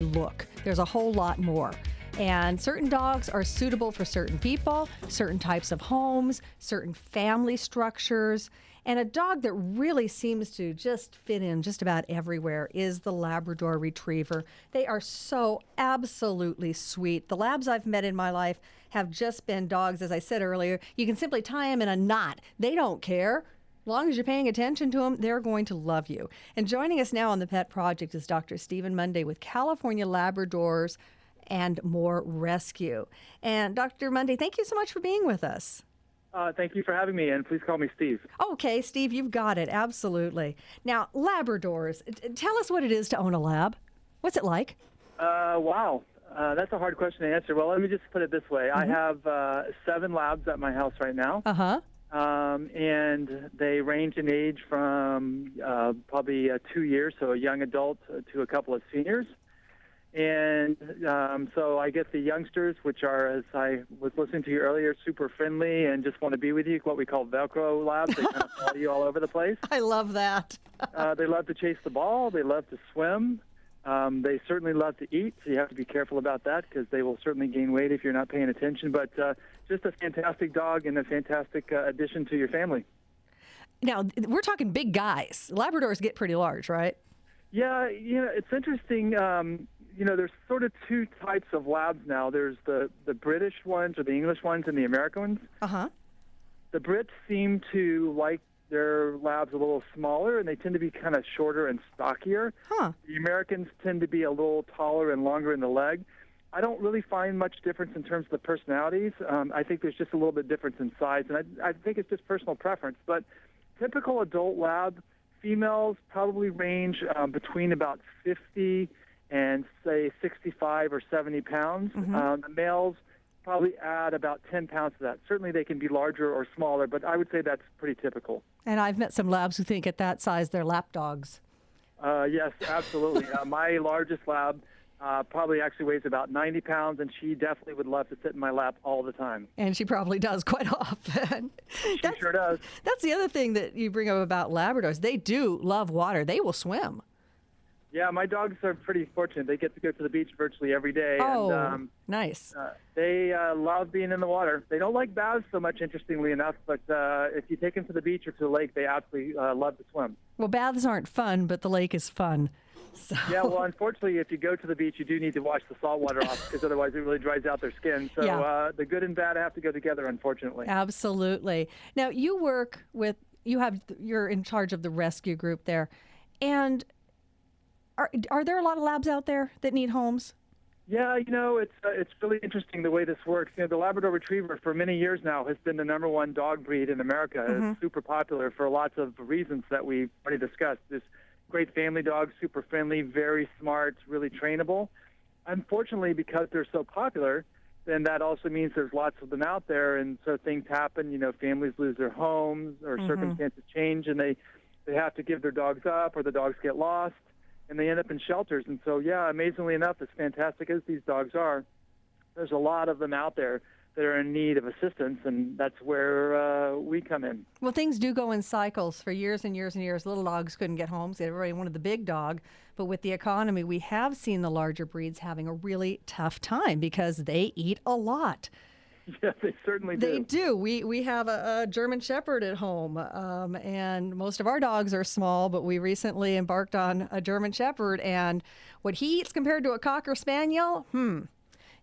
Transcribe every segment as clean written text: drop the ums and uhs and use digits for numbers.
look. There's a whole lot more. And certain dogs are suitable for certain people, certain types of homes, certain family structures. And a dog that really seems to just fit in just about everywhere is the Labrador Retriever. They are so absolutely sweet. The Labs I've met in my life have just been dogs, as I said earlier. You can simply tie them in a knot. They don't care. As long as you're paying attention to them, they're going to love you. And joining us now on the Pet Project is Dr. Stephen Munday with California Labradors and More Rescue. And Dr. Munday, thank you so much for being with us. Thank you for having me, and please call me Steve. Okay, Steve, you've got it. Absolutely. Now, Labradors, tell us what it is to own a lab. What's it like? Wow. That's a hard question to answer. Well, let me just put it this way. Mm-hmm. I have 7 labs at my house right now. Uh-huh. And they range in age from probably 2 years, so a young adult, to a couple of seniors. And so I get the youngsters, which are, as I was listening to you earlier, super friendly and just want to be with you, what we call Velcro labs. They kind of follow you all over the place. I love that. They love to chase the ball. They love to swim. They certainly love to eat, so you have to be careful about that because they will certainly gain weight if you're not paying attention. But just a fantastic dog and a fantastic addition to your family. Now, we're talking big guys. Labradors get pretty large, right? Yeah, it's interesting. There's sort of 2 types of labs now. There's the British ones or the English ones and the American ones. Uh-huh. The Brits seem to like their labs a little smaller, and they tend to be kind of shorter and stockier. Huh. The Americans tend to be a little taller and longer in the leg. I don't really find much difference in terms of the personalities. I think there's just a little bit difference in size, and I think it's just personal preference. But typical adult lab females probably range between about 50 and, say, 65 or 70 pounds. Mm-hmm. The males probably add about 10 pounds to that. Certainly they can be larger or smaller, but I would say that's pretty typical. And I've met some labs who think at that size they're lap dogs. Yes, absolutely. My largest lab probably actually weighs about 90 pounds, and she definitely would love to sit in my lap all the time. And she probably does quite often. She sure does. That's the other thing that you bring up about Labradors. They do love water. They will swim. Yeah, my dogs are pretty fortunate. They get to go to the beach virtually every day. Oh, and, nice. They love being in the water. They don't like baths so much, interestingly enough, but if you take them to the beach or to the lake, they absolutely love to swim. Well, baths aren't fun, but the lake is fun. So. Yeah, well, unfortunately, if you go to the beach, you do need to wash the salt water off because otherwise it really dries out their skin. So Yeah. The good and bad have to go together, unfortunately. Absolutely. Now, you're in charge of the rescue group there, and are there a lot of labs out there that need homes? Yeah, it's really interesting the way this works. The Labrador Retriever for many years now has been the #1 dog breed in America. Mm-hmm. It's super popular for lots of reasons that we've already discussed. This great family dog, super friendly, very smart, really trainable. Unfortunately, because they're so popular, then that also means there's lots of them out there, and so things happen. Families lose their homes or Mm-hmm. circumstances change, and they have to give their dogs up, or the dogs get lost, and they end up in shelters. And so, yeah, amazingly enough, as fantastic as these dogs are, there's a lot of them out there that are in need of assistance, and that's where we come in. Well, things do go in cycles. For years and years and years, little dogs couldn't get homes. Everybody wanted the big dog. But with the economy, we have seen the larger breeds having a really tough time because they eat a lot. Yeah, they certainly do. They do. We have a German Shepherd at home, and most of our dogs are small, but we recently embarked on a German Shepherd, and what he eats compared to a Cocker Spaniel,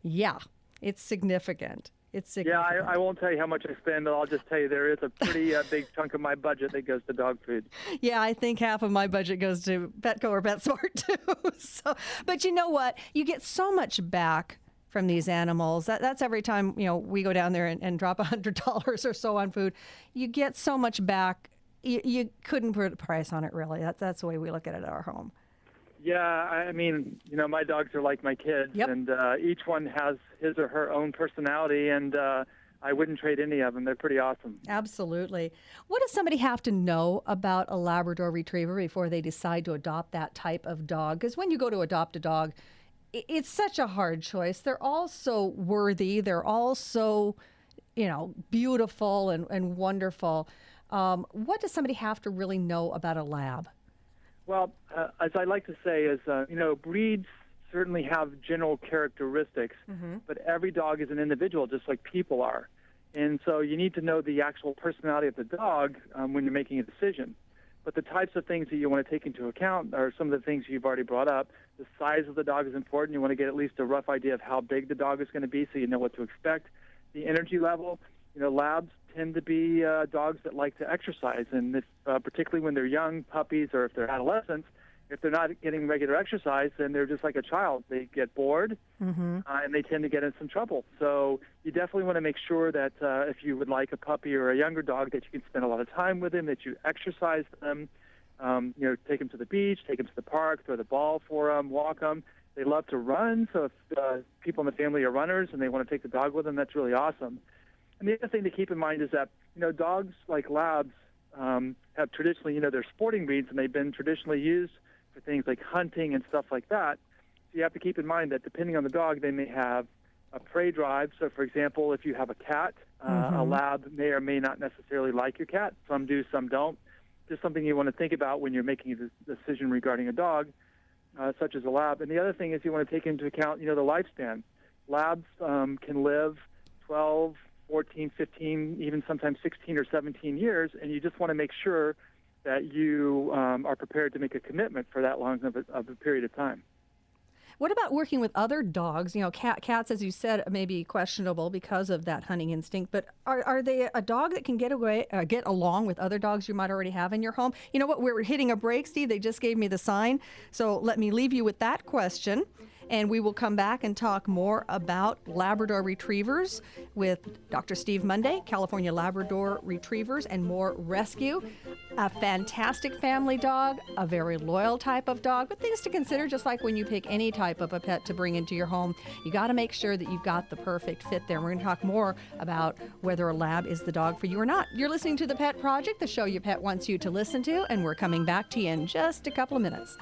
yeah, it's significant. It's significant. Yeah, I won't tell you how much I spend, but I'll just tell you there is a pretty big chunk of my budget that goes to dog food. Yeah, I think half of my budget goes to Petco or PetSmart too. But you know what? You get so much back from these animals. That's every time we go down there and drop $100 or so on food. You get so much back. You couldn't put a price on it, really. That's the way we look at it at our home. Yeah, I mean, my dogs are like my kids, Yep. and each one has his or her own personality, and I wouldn't trade any of them. They're pretty awesome. Absolutely. What does somebody have to know about a Labrador Retriever before they decide to adopt that type of dog? Because when you go to adopt a dog, it's such a hard choice. They're all so worthy. They're all so, beautiful and wonderful. What does somebody have to really know about a lab? Well, as I like to say, is breeds certainly have general characteristics, but every dog is an individual, just like people are. And so you need to know the actual personality of the dog when you're making a decision. But the types of things that you want to take into account are some of the things you've already brought up. The size of the dog is important. You want to get at least a rough idea of how big the dog is going to be so you know what to expect. The energy level, labs tend to be dogs that like to exercise. And if, particularly when they're young puppies or if they're adolescents, if they're not getting regular exercise, then they're just like a child. They get bored, and they tend to get in some trouble. So you definitely want to make sure that if you would like a puppy or a younger dog, that you can spend a lot of time with them, that you exercise them, take them to the beach, take them to the park, throw the ball for them, walk them. They love to run, so if people in the family are runners and they want to take the dog with them, that's really awesome. And the other thing to keep in mind is that, dogs like labs have traditionally, they're sporting breeds, and they've been traditionally used for things like hunting and stuff like that. So you have to keep in mind that depending on the dog, they may have a prey drive. So, for example, if you have a cat, a lab may or may not necessarily like your cat. Some do, some don't. Just something you want to think about when you're making a decision regarding a dog, such as a lab. And the other thing is you want to take into account, the lifespan. Labs can live 12, 14, 15, even sometimes 16 or 17 years, and you just want to make sure that you are prepared to make a commitment for that long of a period of time. What about working with other dogs? Cats, as you said, may be questionable because of that hunting instinct, but are they a dog that can get along with other dogs you might already have in your home? You know what? We're hitting a break, Steve. They just gave me the sign. So let me leave you with that question. And we will come back and talk more about Labrador Retrievers with Dr. Steve Monday, California Labrador Retrievers and More Rescue. A fantastic family dog, a very loyal type of dog, but things to consider just like when you pick any type of a pet to bring into your home. You got to make sure that you've got the perfect fit there. We're going to talk more about whether a lab is the dog for you or not. You're listening to The Pet Project, the show your pet wants you to listen to, and we're coming back to you in just a couple of minutes.